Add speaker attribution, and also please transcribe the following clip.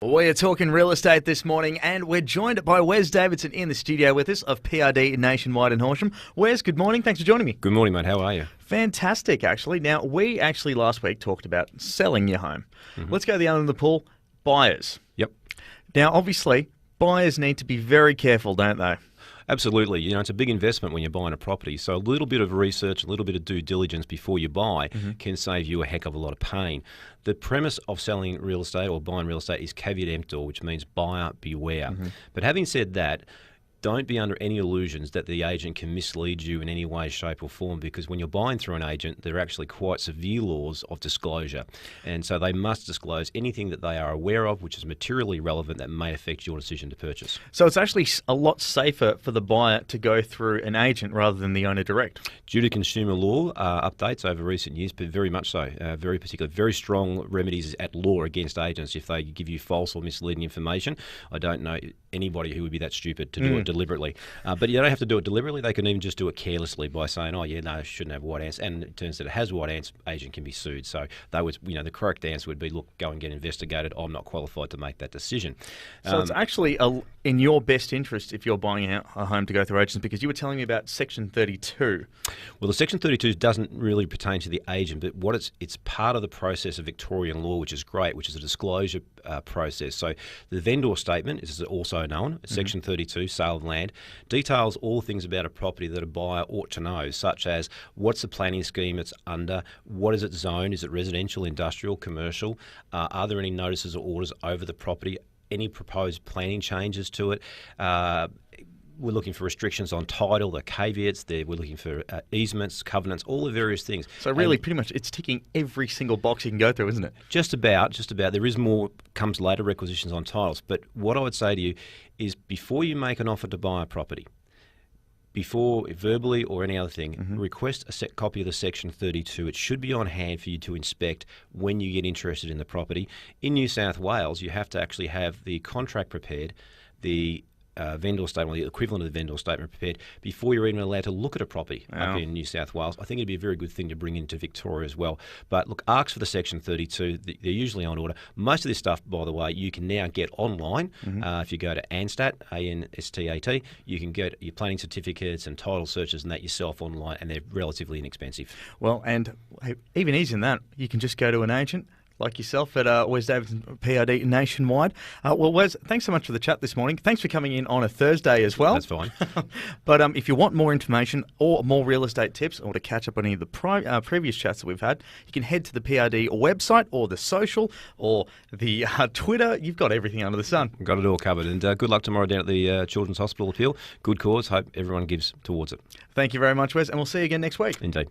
Speaker 1: We are talking real estate this morning, and we're joined by Wes Davidson in the studio with us of PRD Nationwide in Horsham. Wes, good morning. Thanks for joining me.
Speaker 2: Good morning, mate. How are you?
Speaker 1: Fantastic, actually. Now, we actually last week talked about selling your home. Let's go the other end of the pool, buyers.
Speaker 2: Yep.
Speaker 1: Now, obviously, buyers need to be very careful, don't they?
Speaker 2: Absolutely. You know, it's a big investment when you're buying a property. So a little bit of research, a little bit of due diligence before you buy can save you a heck of a lot of pain. The premise of selling real estate or buying real estate is caveat emptor, which means buyer beware. But having said that, don't be under any illusions that the agent can mislead you in any way, shape or form, because when you're buying through an agent, there are actually quite severe laws of disclosure. And so they must disclose anything that they are aware of, which is materially relevant that may affect your decision to purchase.
Speaker 1: So it's actually a lot safer for the buyer to go through an agent rather than the owner direct.
Speaker 2: Due to consumer law updates over recent years, but very much so, very particular, very strong remedies at law against agents if they give you false or misleading information. I don't know anybody who would be that stupid to do it deliberately. But you don't have to do it deliberately. They can even just do it carelessly by saying, oh, yeah, no, it shouldn't have white ants. And it turns out it has white ants, agent can be sued. So that was, the correct answer would be, look, go and get investigated. I'm not qualified to make that decision.
Speaker 1: So it's actually in your best interest if you're buying a home to go through agents, because you were telling me about Section 32.
Speaker 2: Well, the Section 32 doesn't really pertain to the agent, but what it's part of the process of Victorian law, which is great, which is a disclosure process. So the vendor statement is also known as Section 32, sale of land, details all things about a property that a buyer ought to know, such as what's the planning scheme it's under, what is its zone, is it residential, industrial, commercial, are there any notices or orders over the property, any proposed planning changes to it. We're looking for restrictions on title, the caveats. We're looking for easements, covenants, all the various things.
Speaker 1: So really, pretty much, it's ticking every single box you can go through, isn't it?
Speaker 2: Just about. There is more, comes later, requisitions on titles. But what I would say to you is before you make an offer to buy a property, before verbally or any other thing, request a copy of the Section 32. It should be on hand for you to inspect when you get interested in the property. In New South Wales, you have to actually have the contract prepared, the vendor statement, or the equivalent of the vendor statement prepared before you're even allowed to look at a property up in New South Wales. I think it'd be a very good thing to bring into Victoria as well. But look, ask for the Section 32. They're usually on order. Most of this stuff, by the way, you can now get online. If you go to ANSTAT, ANSTAT, you can get your planning certificates and title searches and that yourself online, and they're relatively inexpensive.
Speaker 1: Well, and even easier than that, you can just go to an agent like yourself at Wes Davidson PRD Nationwide. Well, Wes, thanks so much for the chat this morning. Thanks for coming in on a Thursday as well.
Speaker 2: That's fine.
Speaker 1: But if you want more information or more real estate tips, or to catch up on any of the previous chats that we've had, you can head to the PRD website or the social or the Twitter. You've got everything under the sun.
Speaker 2: Got it all covered. And good luck tomorrow down at the Children's Hospital Appeal. Good cause. Hope everyone gives towards it.
Speaker 1: Thank you very much, Wes, and we'll see you again next week.
Speaker 2: Indeed.